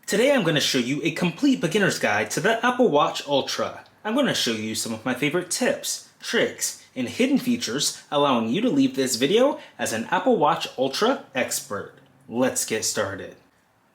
Today I'm going to show you a complete beginner's guide to the Apple Watch Ultra. I'm going to show you some of my favorite tips, tricks, and hidden features allowing you to leave this video as an Apple Watch Ultra expert. Let's get started.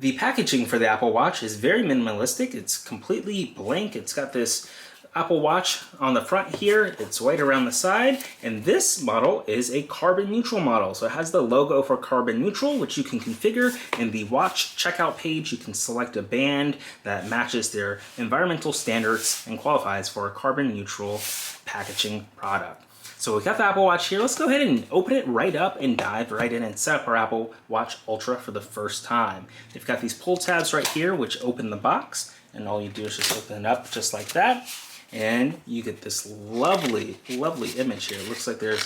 The packaging for the Apple Watch is very minimalistic. It's completely blank. It's got this Apple Watch on the front here. It's white around the side, and this model is a carbon neutral model. So it has the logo for carbon neutral, which you can configure in the watch checkout page. You can select a band that matches their environmental standards and qualifies for a carbon neutral packaging product. So we got the Apple Watch here. Let's go ahead and open it right up and dive right in and set up our Apple Watch Ultra for the first time. They've got these pull tabs right here which open the box, and all you do is just open it up just like that. And you get this lovely, lovely image here. It looks like there's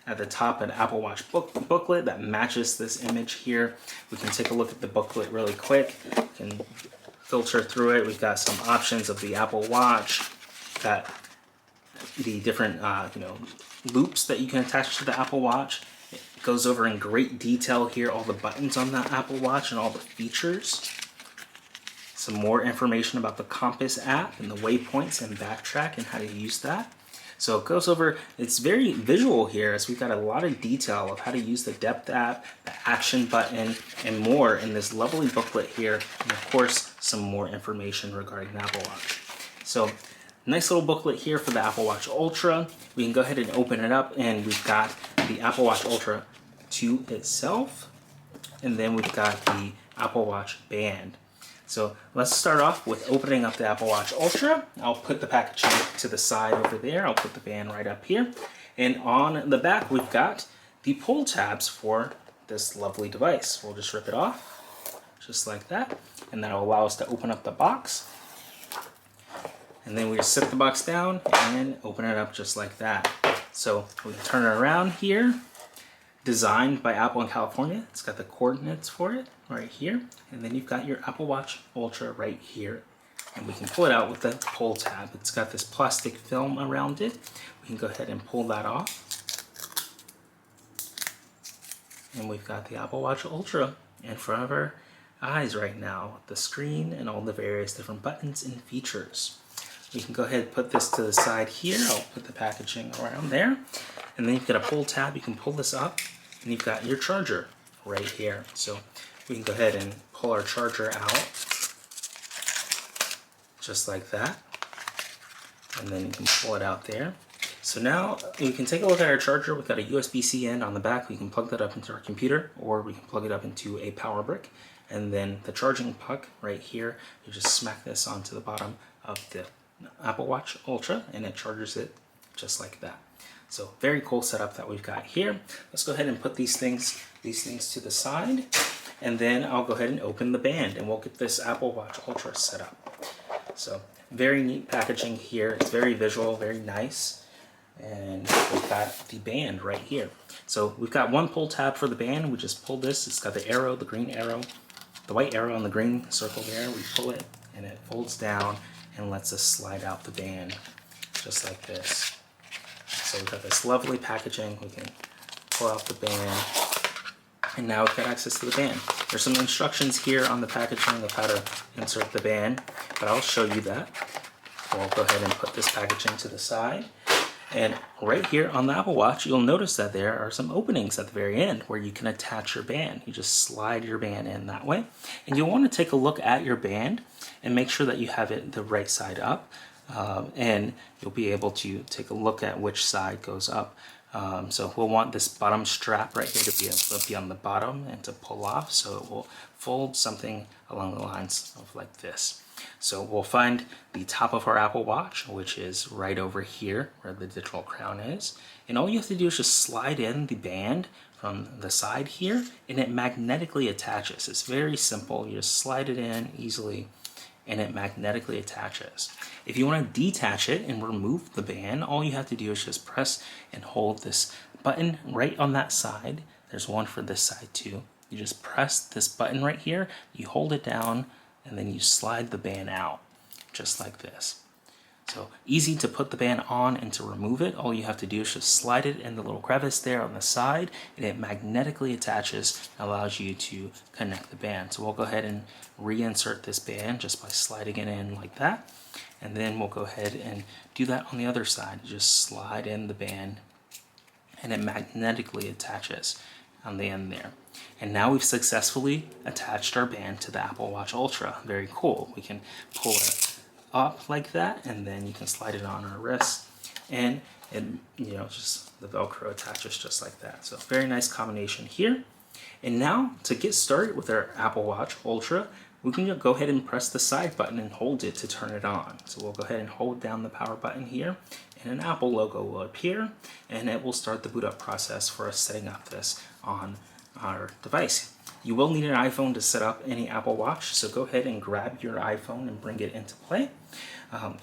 at the top an Apple Watch booklet that matches this image here. We can take a look at the booklet really quick. We can filter through it. We've got some options of the Apple Watch. Got the different loops that you can attach to the Apple Watch. It goes over in great detail here all the buttons on that Apple Watch and all the features. Some more information about the Compass app and the waypoints and backtrack and how to use that. So it goes over, it's very visual here as we've got a lot of detail of how to use the Depth app, the Action button, and more in this lovely booklet here. And of course, some more information regarding the Apple Watch. So nice little booklet here for the Apple Watch Ultra. We can go ahead and open it up, and we've got the Apple Watch Ultra 2 itself. And then we've got the Apple Watch band. So let's start off with opening up the Apple Watch Ultra. I'll put the packaging to the side over there. I'll put the band right up here. And on the back, we've got the pull tabs for this lovely device. We'll just rip it off, just like that. And that'll allow us to open up the box. And then we just set the box down and open it up just like that. So we can turn it around here. Designed by Apple in California. It's got the coordinates for it right here. And then you've got your Apple Watch Ultra right here. And we can pull it out with the pull tab. It's got this plastic film around it. We can go ahead and pull that off. And we've got the Apple Watch Ultra in front of our eyes right now, with the screen and all the various different buttons and features. We can go ahead and put this to the side here. I'll put the packaging around there. And then you've got a pull tab. You can pull this up, and you've got your charger right here. So we can go ahead and pull our charger out just like that. And then you can pull it out there. So now you can take a look at our charger. We've got a USB-C end on the back. We can plug that up into our computer, or we can plug it up into a power brick. And then the charging puck right here, you just smack this onto the bottom of the Apple Watch Ultra, and it charges it just like that. So very cool setup that we've got here. Let's go ahead and put these things to the side, and then I'll go ahead and open the band, and we'll get this Apple Watch Ultra set up. So very neat packaging here. It's very visual, very nice. And we've got the band right here. So we've got one pull tab for the band. We just pull this. It's got the arrow, the green arrow, the white arrow on the green circle there. We pull it, and it folds down and lets us slide out the band just like this. So we've got this lovely packaging. We can pull out the band, and now we've got access to the band. There's some instructions here on the packaging of how to insert the band, but I'll show you that. We'll go ahead and put this packaging to the side. And right here on the Apple Watch, you'll notice that there are some openings at the very end where you can attach your band. You just slide your band in that way. And you'll want to take a look at your band and make sure that you have it the right side up. And you'll be able to take a look at which side goes up. So we'll want this bottom strap right here to be able to be on the bottom and to pull off. So it will fold something along the lines of like this. So we'll find the top of our Apple Watch, which is right over here where the digital crown is. And all you have to do is just slide in the band from the side here, and it magnetically attaches. It's very simple. You just slide it in easily, and it magnetically attaches. If you want to detach it and remove the band, all you have to do is just press and hold this button right on that side. There's one for this side too. You just press this button right here, you hold it down, and then you slide the band out, just like this. So easy to put the band on and to remove it. All you have to do is just slide it in the little crevice there on the side, and it magnetically attaches and allows you to connect the band. So we'll go ahead and reinsert this band just by sliding it in like that. And then we'll go ahead and do that on the other side. Just slide in the band and it magnetically attaches on the end there. And now we've successfully attached our band to the Apple Watch Ultra. Very cool. We can pull it up like that, and then you can slide it on our wrist, and it, just the Velcro attaches just like that. So very nice combination here. And now to get started with our Apple Watch Ultra, we can go ahead and press the side button and hold it to turn it on. So we'll go ahead and hold down the power button here, and an Apple logo will appear, and it will start the boot up process for us setting up this on our device. You will need an iPhone to set up any Apple Watch, so go ahead and grab your iPhone and bring it into play.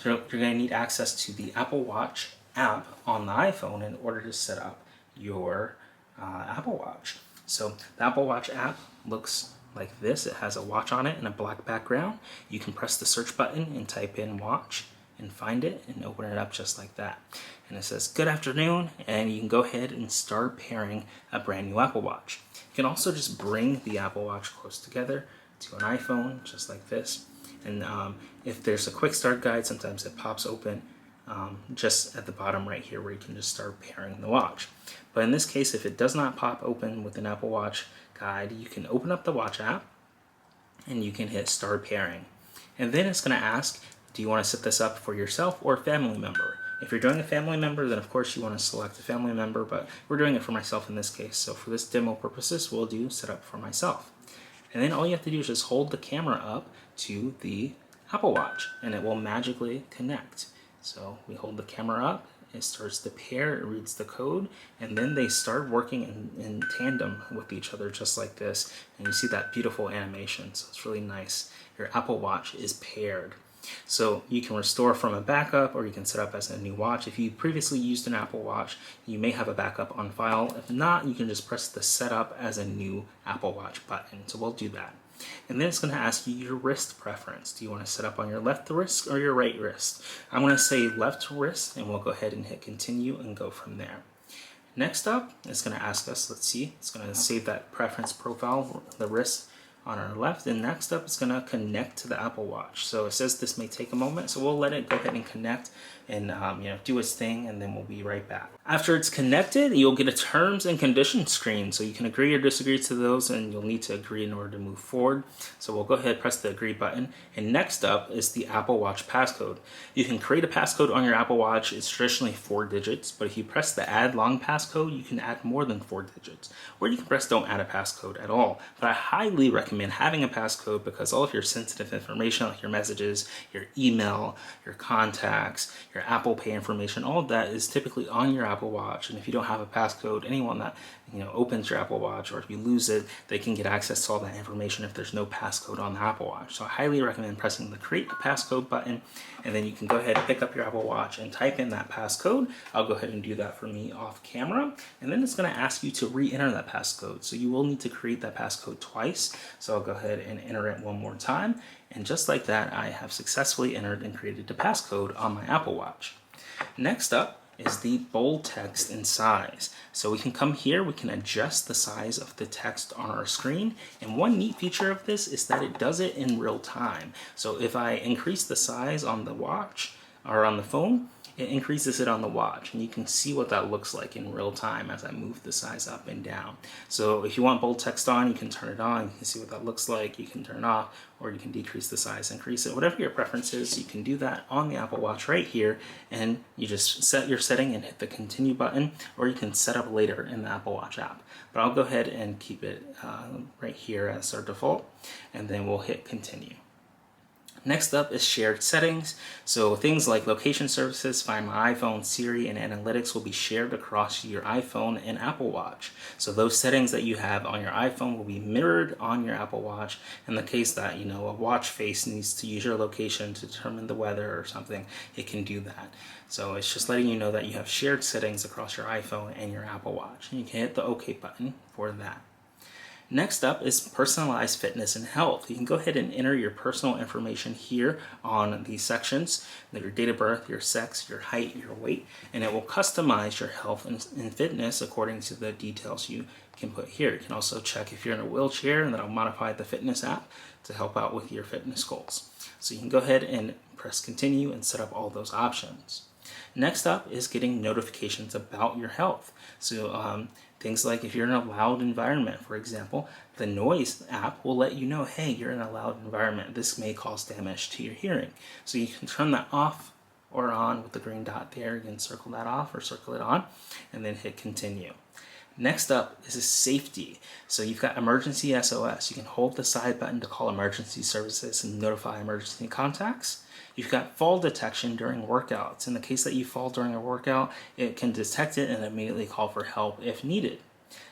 You're going to need access to the Apple Watch app on the iPhone in order to set up your Apple Watch. So the Apple Watch app looks like this. It has a watch on it and a black background. You can press the search button and type in watch and find it and open it up just like that. And it says good afternoon, and you can go ahead and start pairing a brand new Apple Watch. You can also just bring the Apple Watch close together to an iPhone just like this. And if there's a quick start guide, sometimes it pops open just at the bottom right here where you can just start pairing the watch. But in this case, if it does not pop open with an Apple Watch guide, you can open up the watch app and you can hit start pairing. And then it's going to ask, do you want to set this up for yourself or a family member? If you're doing a family member, then of course you want to select a family member, but we're doing it for myself in this case. So for this demo purposes, we'll do set up for myself. And then all you have to do is just hold the camera up to the Apple Watch and it will magically connect. So we hold the camera up, it starts to pair, it reads the code, and then they start working in tandem with each other just like this. And you see that beautiful animation, so it's really nice. Your Apple Watch is paired. So you can restore from a backup, or you can set up as a new watch. If you previously used an Apple Watch, you may have a backup on file. If not, you can just press the setup as a new Apple Watch button. So we'll do that. And then it's going to ask you your wrist preference. Do you want to set up on your left wrist or your right wrist? I'm going to say left wrist, and we'll go ahead and hit continue and go from there. Next up, it's going to ask us, let's see, it's going to save that preference profile, the wrist on our left, and next up it's going to connect to the Apple Watch. So it says this may take a moment, so we'll let it go ahead and connect and do its thing, and then we'll be right back. After it's connected, you'll get a terms and conditions screen, so you can agree or disagree to those, and you'll need to agree in order to move forward. So we'll go ahead and press the agree button, and next up is the Apple Watch passcode. You can create a passcode on your Apple Watch. It's traditionally 4 digits, but if you press the add long passcode, you can add more than 4 digits, or you can press don't add a passcode at all. But I highly recommend having a passcode because all of your sensitive information, like your messages, your email, your contacts, your Apple Pay information, all of that is typically on your Apple Watch. And if you don't have a passcode, anyone that opens your Apple Watch, or if you lose it, they can get access to all that information if there's no passcode on the Apple Watch. So I highly recommend pressing the create a passcode button, and then you can go ahead and pick up your Apple Watch and type in that passcode. I'll go ahead and do that for me off camera, and then it's going to ask you to re-enter that passcode. So you will need to create that passcode twice. So I'll go ahead and enter it one more time, and just like that, I have successfully entered and created the passcode on my Apple Watch. Next up is the bold text and size. So we can come here, we can adjust the size of the text on our screen, and one neat feature of this is that it does it in real time. So if I increase the size on the watch or on the phone, it increases it on the watch, and you can see what that looks like in real time as I move the size up and down. So if you want bold text on, you can turn it on, you can see what that looks like, you can turn it off, or you can decrease the size, increase it, whatever your preference is. You can do that on the Apple Watch right here, and you just set your setting and hit the continue button, or you can set up later in the Apple Watch app. But I'll go ahead and keep it right here as our default, and then we'll hit continue. Next up is shared settings. So things like location services, Find My iPhone, Siri, and analytics will be shared across your iPhone and Apple Watch. So those settings that you have on your iPhone will be mirrored on your Apple Watch. In the case that, a watch face needs to use your location to determine the weather or something, it can do that. So it's just letting you know that you have shared settings across your iPhone and your Apple Watch. And you can hit the OK button for that. Next up is personalized fitness and health. You can go ahead and enter your personal information here on these sections, your date of birth, your sex, your height, your weight, and it will customize your health and fitness according to the details you can put here. You can also check if you're in a wheelchair, and that'll modify the fitness app to help out with your fitness goals. So you can go ahead and press continue and set up all those options. Next up is getting notifications about your health. So things like if you're in a loud environment, for example, the noise app will let you know, hey, you're in a loud environment. This may cause damage to your hearing. So you can turn that off or on with the green dot there. You can circle that off or circle it on and then hit continue. Next up is safety. So you've got emergency SOS. You can hold the side button to call emergency services and notify emergency contacts. You've got fall detection during workouts. In the case that you fall during a workout, it can detect it and immediately call for help if needed.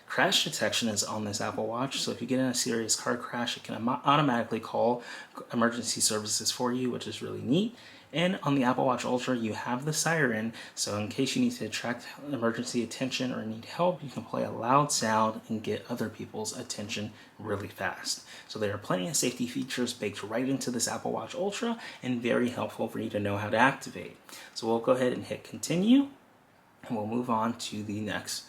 Crash detection is on this Apple Watch, so if you get in a serious car crash, it can automatically call emergency services for you, which is really neat. And on the Apple Watch Ultra, you have the siren, so in case you need to attract emergency attention or need help, you can play a loud sound and get other people's attention really fast. So there are plenty of safety features baked right into this Apple Watch Ultra and very helpful for you to know how to activate. So we'll go ahead and hit continue, and we'll move on to the next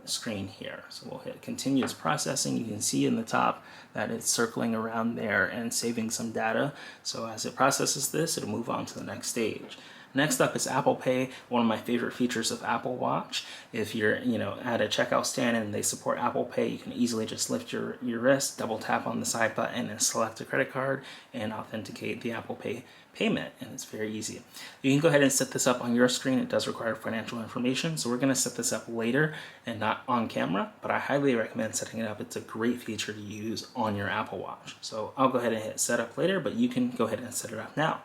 screen here. So we'll hit continuous processing. You can see in the top that it's circling around there and saving some data. So as it processes this, it'll move on to the next stage. Next up is Apple Pay, one of my favorite features of Apple Watch. If you're at a checkout stand and they support Apple Pay, you can easily just lift your wrist, double tap on the side button and select a credit card and authenticate the Apple Pay payment, and it's very easy. You can go ahead and set this up on your screen. It does require financial information, so we're going to set this up later and not on camera, but I highly recommend setting it up. It's a great feature to use on your Apple Watch. So I'll go ahead and hit set up later, but you can go ahead and set it up now.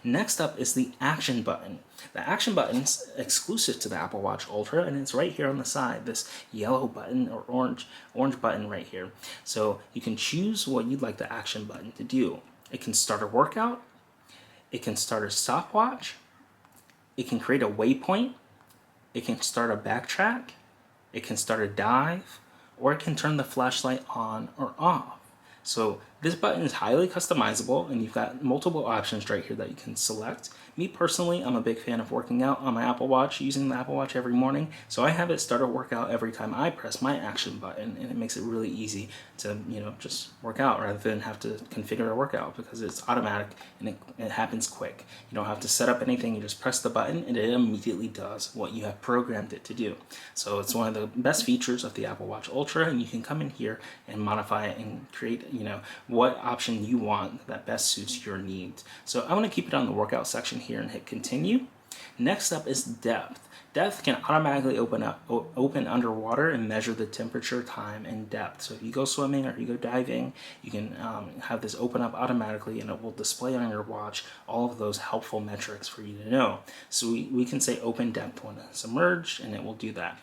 Next up is the action button. The action button's exclusive to the Apple Watch Ultra, and it's right here on the side, this yellow button or orange button right here. So you can choose what you'd like the action button to do. It can start a workout, it can start a stopwatch, it can create a waypoint, it can start a backtrack, it can start a dive, or it can turn the flashlight on or off. So this button is highly customizable, and you've got multiple options right here that you can select. Me personally, I'm a big fan of working out on my Apple Watch, using the Apple Watch every morning, so I have it start a workout every time I press my action button, and it makes it really easy to just work out rather than have to configure a workout, because it's automatic and it happens quick. You don't have to set up anything, you just press the button and it immediately does what you have programmed it to do. So it's one of the best features of the Apple Watch Ultra, and you can come in here and modify it and create what option you want that best suits your needs. So I want to keep it on the workout section here and hit continue. Next up is depth. Depth can automatically open underwater and measure the temperature, time, and depth. So if you go swimming or you go diving, you can have this open up automatically, and it will display on your watch all of those helpful metrics for you to know. So we can say open depth when it's submerged, and it will do that.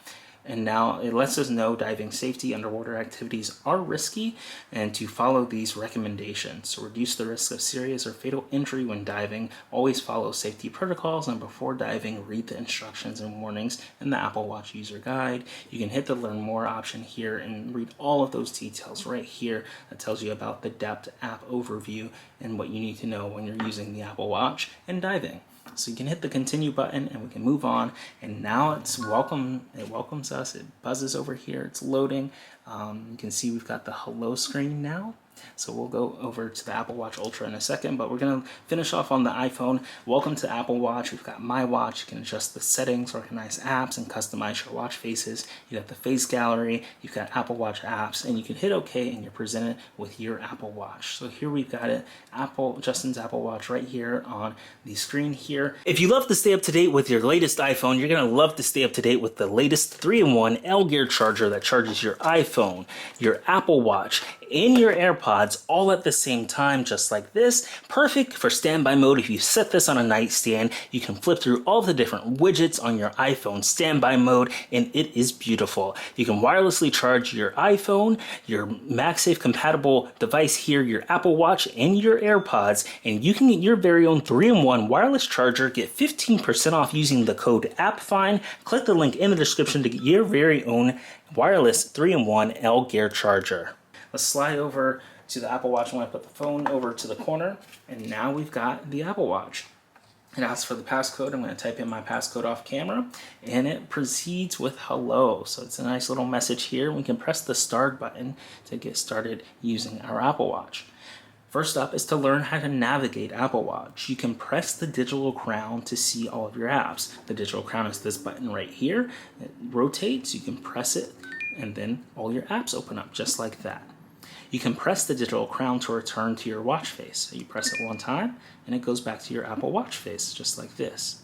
And now it lets us know diving safety, underwater activities are risky, and to follow these recommendations. So reduce the risk of serious or fatal injury when diving, always follow safety protocols, and before diving, read the instructions and warnings in the Apple Watch user guide. You can hit the learn more option here and read all of those details right here that tells you about the depth app overview and what you need to know when you're using the Apple Watch and diving. So you can hit the continue button and we can move on, and now it welcomes us, it buzzes over here, it's loading. You can see we've got the hello screen now. So we'll go over to the Apple Watch Ultra in a second, but we're going to finish off on the iPhone. Welcome to Apple Watch. We've got My Watch. You can adjust the settings, recognize apps, and customize your watch faces. You got the face gallery. You've got Apple Watch apps, and you can hit OK, and you're presented with your Apple Watch. So here we've got it, Justin's Apple Watch right here on the screen here. If you love to stay up to date with your latest iPhone, you're going to love to stay up to date with the latest 3-in-1 L-Gear charger that charges your iPhone, your Apple Watch, and your AirPods all at the same time, just like this. Perfect for standby mode. If you set this on a nightstand, you can flip through all the different widgets on your iPhone standby mode, and it is beautiful. You can wirelessly charge your iPhone, your MagSafe compatible device here, your Apple Watch, and your AirPods, and you can get your very own 3-in-1 wireless charger. Get 15% off using the code AppFind. Click the link in the description to get your very own wireless 3-in-1 L-Gear charger. Let's slide over to the Apple Watch. I'm going to put the phone over to the corner, and now we've got the Apple Watch. It asks for the passcode. I'm going to type in my passcode off camera, and it proceeds with hello. So it's a nice little message here. We can press the start button to get started using our Apple Watch. First up is to learn how to navigate Apple Watch. You can press the digital crown to see all of your apps. The digital crown is this button right here. It rotates, you can press it, and then all your apps open up just like that. You can press the digital crown to return to your watch face. So you press it one time, and it goes back to your Apple Watch face, just like this.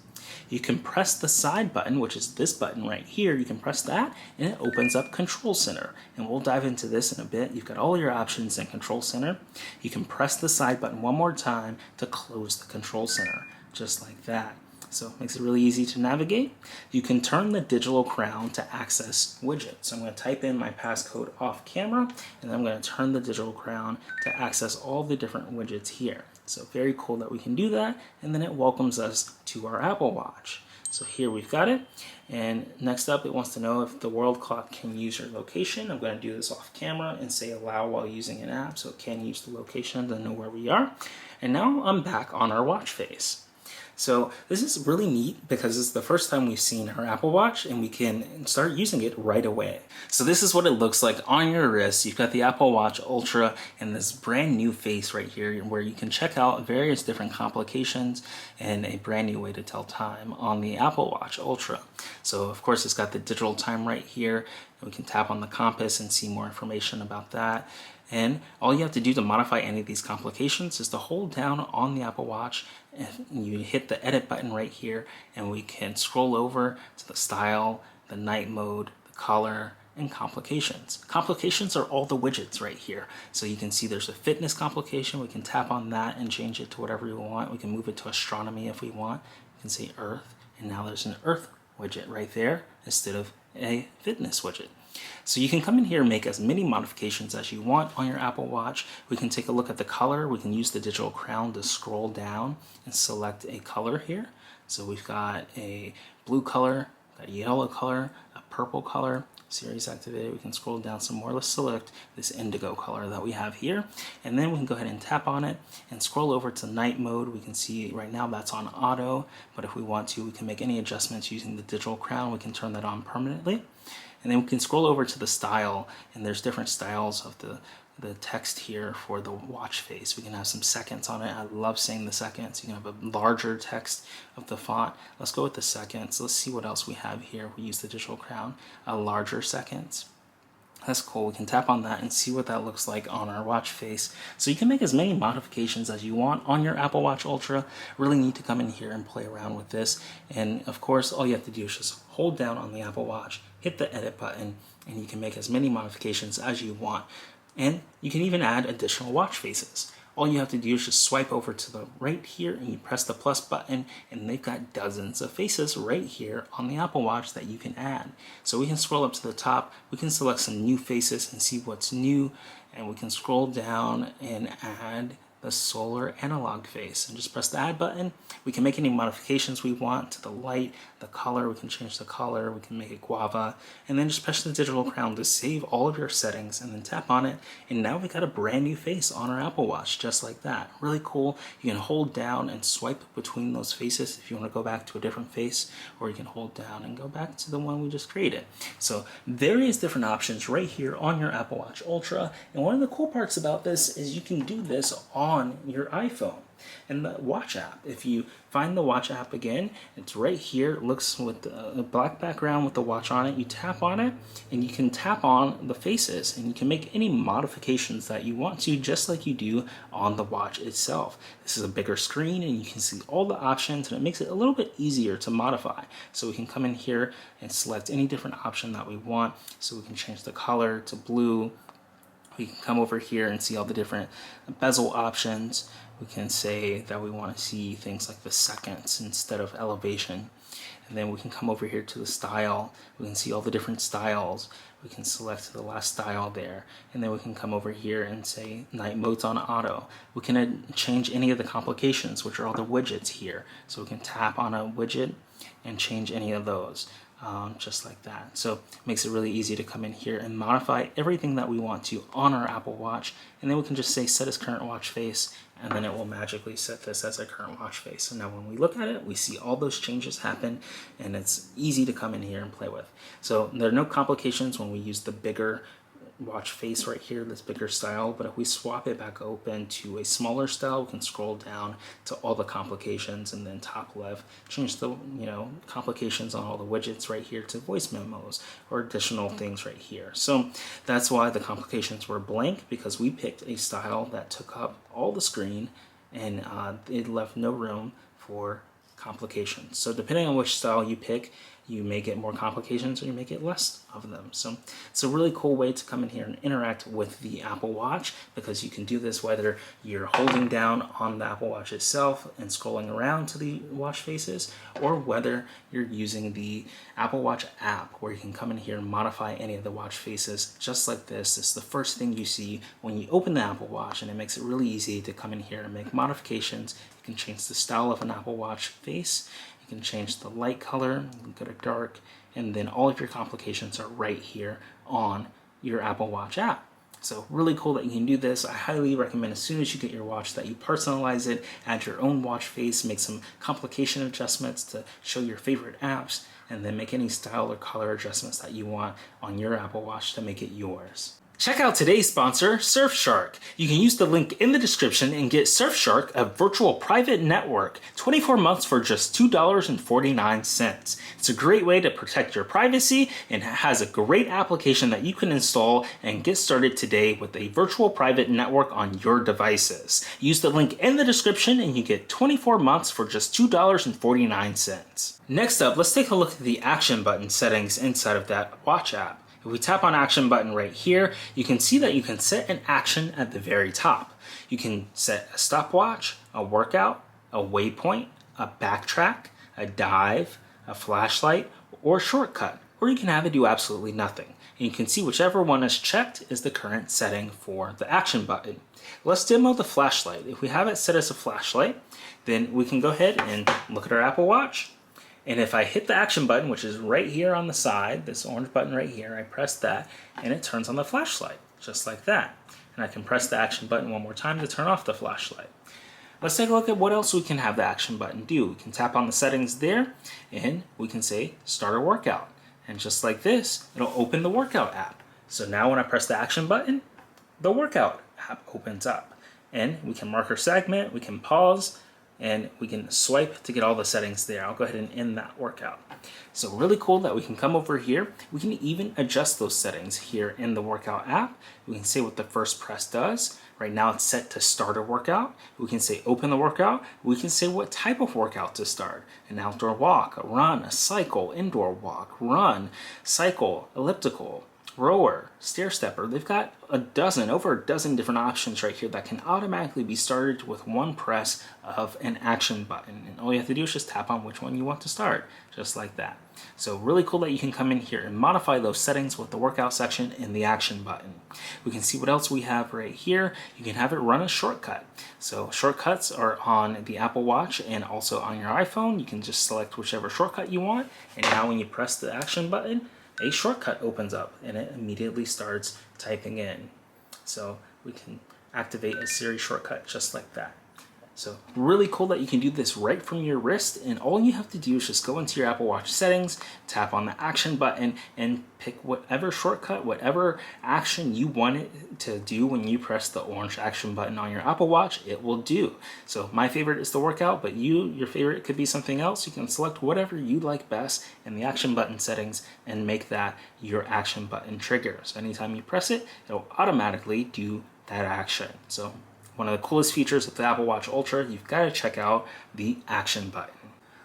You can press the side button, which is this button right here. You can press that, and it opens up Control Center. And we'll dive into this in a bit. You've got all your options in Control Center. You can press the side button one more time to close the Control Center, just like that. So it makes it really easy to navigate. You can turn the digital crown to access widgets. So I'm going to type in my passcode off camera, and then I'm going to turn the digital crown to access all the different widgets here. So very cool that we can do that, and then it welcomes us to our Apple Watch. So here we've got it, and next up it wants to know if the world clock can use your location. I'm going to do this off camera and say allow while using an app, so it can use the location to know where we are. And now I'm back on our watch face. So this is really neat because it's the first time we've seen our Apple Watch, and we can start using it right away. So this is what it looks like on your wrist. You've got the Apple Watch Ultra and this brand new face right here where you can check out various different complications and a brand new way to tell time on the Apple Watch Ultra. So of course it's got the digital time right here. We can tap on the compass and see more information about that. And all you have to do to modify any of these complications is to hold down on the Apple Watch, and you hit the edit button right here, and we can scroll over to the style, the night mode, the color, and complications. Complications are all the widgets right here. So you can see there's a fitness complication. We can tap on that and change it to whatever we want. We can move it to astronomy if we want. We can say Earth, and now there's an Earth widget right there instead of a fitness widget. So you can come in here and make as many modifications as you want on your Apple Watch. We can take a look at the color. We can use the digital crown to scroll down and select a color here. So we've got a blue color, a yellow color, a purple color. Series activated. We can scroll down some more. Let's select this indigo color that we have here, and then we can go ahead and tap on it and scroll over to night mode. We can see right now that's on auto, but if we want to, we can make any adjustments using the digital crown. We can turn that on permanently. And then we can scroll over to the style, and there's different styles of the text here for the watch face. We can have some seconds on it. I love saying the seconds. You can have a larger text of the font. Let's go with the seconds. Let's see what else we have here. We use the digital crown, a larger seconds. That's cool. We can tap on that and see what that looks like on our watch face. So you can make as many modifications as you want on your Apple Watch Ultra. Really need to come in here and play around with this. And of course, all you have to do is just hold down on the Apple Watch, hit the edit button, and you can make as many modifications as you want. And you can even add additional watch faces. All you have to do is just swipe over to the right here and you press the plus button, and they've got dozens of faces right here on the Apple Watch that you can add. So we can scroll up to the top, we can select some new faces and see what's new, and we can scroll down and add the solar analog face and just press the add button. We can make any modifications we want to the light, the color. We can change the color, we can make it guava, and then just press the digital crown to save all of your settings and then tap on it, and now we got a brand new face on our Apple Watch just like that. Really cool. You can hold down and swipe between those faces if you want to go back to a different face, or you can hold down and go back to the one we just created. So various different options right here on your Apple Watch Ultra, and one of the cool parts about this is you can do this on your iPhone. And the watch app, if you find the watch app again, it's right here. It looks with a black background with the watch on it. You tap on it and you can tap on the faces, and you can make any modifications that you want to, just like you do on the watch itself. This is a bigger screen and you can see all the options, and it makes it a little bit easier to modify. So we can come in here and select any different option that we want. So we can change the color to blue. We can come over here and see all the different bezel options. We can say that we want to see things like the seconds instead of elevation. And then we can come over here to the style. We can see all the different styles. We can select the last style there. And then we can come over here and say night mode's on auto. We can change any of the complications, which are all the widgets here. So we can tap on a widget and change any of those. just like that. So it makes it really easy to come in here and modify everything that we want to on our Apple Watch, and then we can just say set as current watch face, and then it will magically set this as a current watch face. So now when we look at it, we see all those changes happen, and it's easy to come in here and play with. So there are no complications when we use the bigger watch face right here, this bigger style, but if we swap it back open to a smaller style, we can scroll down to all the complications, and then top left change the complications on all the widgets right here to voice memos or additional things right here. So that's why the complications were blank, because we picked a style that took up all the screen, and it left no room for complications. So depending on which style you pick, you may get more complications or you may get less of them. So it's a really cool way to come in here and interact with the Apple Watch, because you can do this whether you're holding down on the Apple Watch itself and scrolling around to the watch faces, or whether you're using the Apple Watch app where you can come in here and modify any of the watch faces just like this. This is the first thing you see when you open the Apple Watch, and it makes it really easy to come in here and make modifications. You can change the style of an Apple Watch face. You can change the light color, you can go to dark, and then all of your complications are right here on your Apple Watch app. So really cool that you can do this. I highly recommend as soon as you get your watch that you personalize it, add your own watch face, make some complication adjustments to show your favorite apps, and then make any style or color adjustments that you want on your Apple Watch to make it yours. Check out today's sponsor, Surfshark. You can use the link in the description and get Surfshark, a virtual private network, 24 months for just $2.49. It's a great way to protect your privacy, and has a great application that you can install and get started today with a virtual private network on your devices. Use the link in the description and you get 24 months for just $2.49. Next up, let's take a look at the action button settings inside of that watch app. If we tap on action button right here, you can see that you can set an action at the very top. You can set a stopwatch, a workout, a waypoint, a backtrack, a dive, a flashlight, or shortcut, or you can have it do absolutely nothing. And you can see whichever one is checked is the current setting for the action button. Let's demo the flashlight. If we have it set as a flashlight, then we can go ahead and look at our Apple Watch. And if I hit the action button, which is right here on the side, this orange button right here, I press that and it turns on the flashlight, just like that. And I can press the action button one more time to turn off the flashlight. Let's take a look at what else we can have the action button do. We can tap on the settings there, and we can say start a workout. And just like this, it'll open the workout app. So now when I press the action button, the workout app opens up. And we can mark our segment, we can pause, and we can swipe to get all the settings there. I'll go ahead and end that workout. So really cool that we can come over here. We can even adjust those settings here in the workout app. We can say what the first press does. Right now it's set to start a workout. We can say open the workout. We can say what type of workout to start. An outdoor walk, a run, a cycle, indoor walk, run, cycle, elliptical, rower, stair stepper. They've got over a dozen different options right here that can automatically be started with one press of an action button. And all you have to do is just tap on which one you want to start, just like that. So really cool that you can come in here and modify those settings with the workout section in the action button. We can see what else we have right here. You can have it run a shortcut. So shortcuts are on the Apple Watch and also on your iPhone. You can just select whichever shortcut you want. And now when you press the action button, a shortcut opens up and it immediately starts typing in. So we can activate a Siri shortcut just like that. So really cool that you can do this right from your wrist, and all you have to do is just go into your Apple Watch settings, tap on the action button, and pick whatever shortcut, whatever action you want it to do when you press the orange action button on your Apple Watch, it will do. So my favorite is the workout, but your favorite could be something else. You can select whatever you like best in the action button settings and make that your action button trigger. So anytime you press it, it'll automatically do that action. So one of the coolest features of the Apple Watch Ultra, you've got to check out the action button.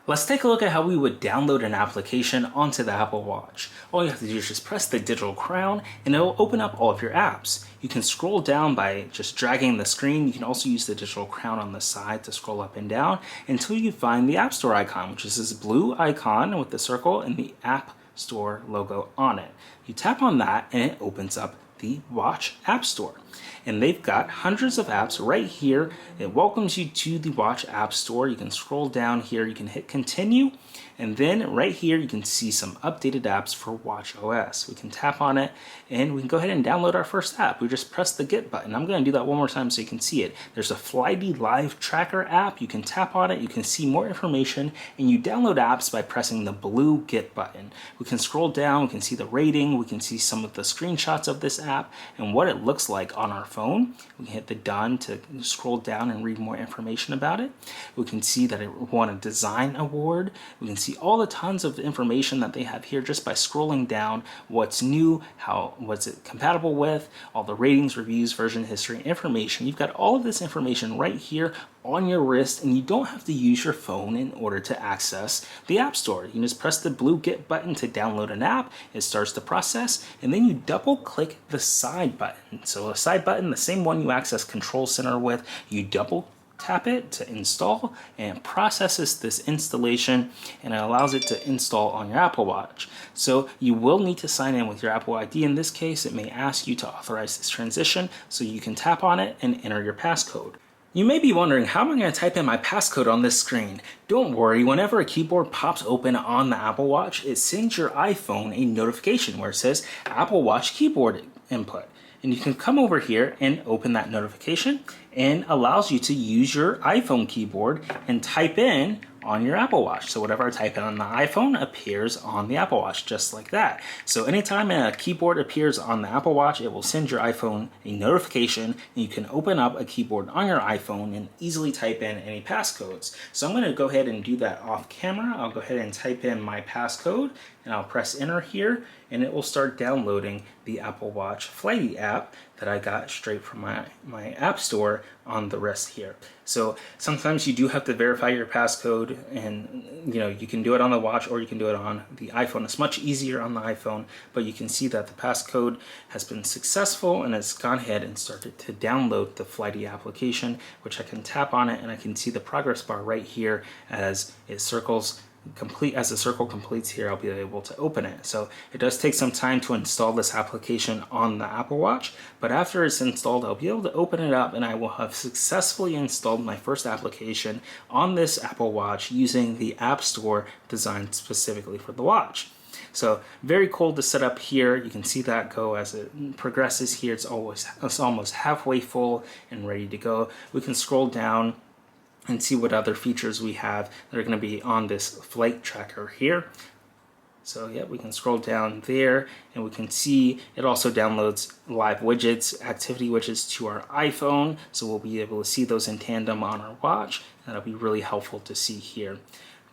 Let's take a look at how we would download an application onto the Apple Watch. All you have to do is just press the digital crown and it'll open up all of your apps. You can scroll down by just dragging the screen. You can also use the digital crown on the side to scroll up and down until you find the App Store icon, which is this blue icon with the circle and the App Store logo on it. You tap on that and it opens up the Watch App Store. and they've got hundreds of apps right here. It welcomes you to the Watch App Store. You can scroll down here, you can hit continue, and then right here you can see some updated apps for Watch OS. We can tap on it and we can go ahead and download our first app. We just press the get button. I'm going to do that one more time so you can see it. There's a Flighty Live Tracker app. You can tap on it, you can see more information, and you download apps by pressing the blue get button. We can scroll down, we can see the rating, we can see some of the screenshots of this app and what it looks like on our phone. We can hit the done to scroll down and read more information about it. We can see that it won a design award. We can see all the tons of information that they have here just by scrolling down. What's new, what's it compatible with, all the ratings, reviews, version history, information. You've got all of this information right here on your wrist, and you don't have to use your phone in order to access the App Store. You can just press the blue get button to download an app. It starts the process, and then you double click the side button. So a side button, the same one you access Control Center with, you double tap it to install, and it processes this installation and it allows it to install on your Apple Watch. So you will need to sign in with your Apple ID. In this case, it may ask you to authorize this transition, so you can tap on it and enter your passcode. You may be wondering, how am I going to type in my passcode on this screen? Don't worry, whenever a keyboard pops open on the Apple Watch, it sends your iPhone a notification where it says Apple Watch keyboard input. And you can come over here and open that notification, and allows you to use your iPhone keyboard and type in on your Apple Watch. So whatever I type in on the iPhone appears on the Apple Watch, just like that. So anytime a keyboard appears on the Apple Watch, it will send your iPhone a notification, and you can open up a keyboard on your iPhone and easily type in any passcodes. So I'm going to go ahead and do that off camera. I'll go ahead and type in my passcode, and I'll press enter here, and it will start downloading the Apple Watch Flighty app that I got straight from my App Store on the wrist here. So sometimes you do have to verify your passcode, and you can do it on the watch or you can do it on the iPhone. It's much easier on the iPhone, but you can see that the passcode has been successful and it's gone ahead and started to download the Flighty application, which I can tap on it and I can see the progress bar right here as it circles complete. As the circle completes here, I'll be able to open it. So it does take some time to install this application on the Apple Watch, but after it's installed, I'll be able to open it up and I will have successfully installed my first application on this Apple Watch using the App Store designed specifically for the watch. So very cool to set up here. You can see that go as it progresses here. It's almost halfway full and ready to go. We can scroll down and see what other features we have that are going to be on this flight tracker here. So yeah, we can scroll down there and we can see it also downloads live widgets, activity widgets to our iPhone. So we'll be able to see those in tandem on our watch. That'll be really helpful to see here.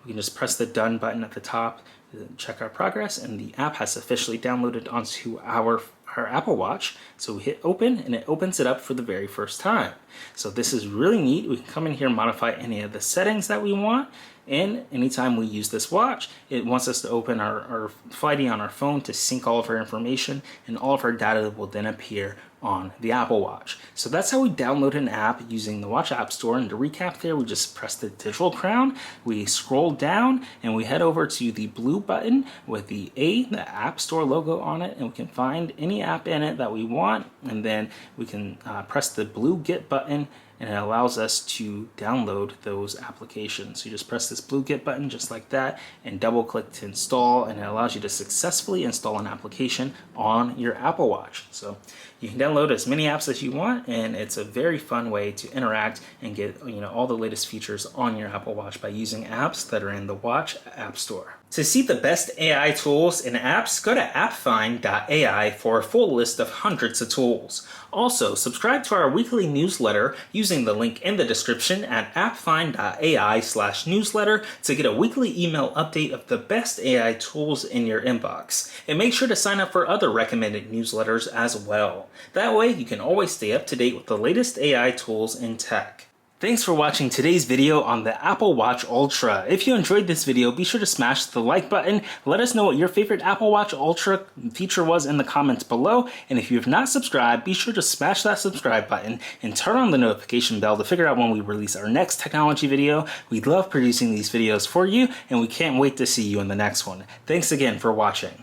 We can just press the done button at the top to check our progress, and the app has officially downloaded onto our Apple Watch. So we hit open and it opens it up for the very first time. So this is really neat. We can come in here and modify any of the settings that we want, and anytime we use this watch, it wants us to open our Flighty on our phone to sync all of our information, and all of our data will then appear on the Apple Watch. So that's how we download an app using the Watch App Store. And to recap there, we just press the digital crown, we scroll down, and we head over to the blue button with the App Store logo on it, and we can find any app in it that we want, and then we can press the blue get button, and it allows us to download those applications. So you just press this blue get button just like that and double click to install, and it allows you to successfully install an application on your Apple Watch. So you can download as many apps as you want, and it's a very fun way to interact and get all the latest features on your Apple Watch by using apps that are in the Watch App Store. To see the best AI tools and apps, go to appfind.ai for a full list of hundreds of tools. Also, subscribe to our weekly newsletter using the link in the description at appfind.ai/newsletter to get a weekly email update of the best AI tools in your inbox. And make sure to sign up for other recommended newsletters as well. That way, you can always stay up to date with the latest AI tools in tech. Thanks for watching today's video on the Apple Watch Ultra. If you enjoyed this video, be sure to smash the like button. Let us know what your favorite Apple Watch Ultra feature was in the comments below. And if you have not subscribed, be sure to smash that subscribe button and turn on the notification bell to figure out when we release our next technology video. We love producing these videos for you, and we can't wait to see you in the next one. Thanks again for watching.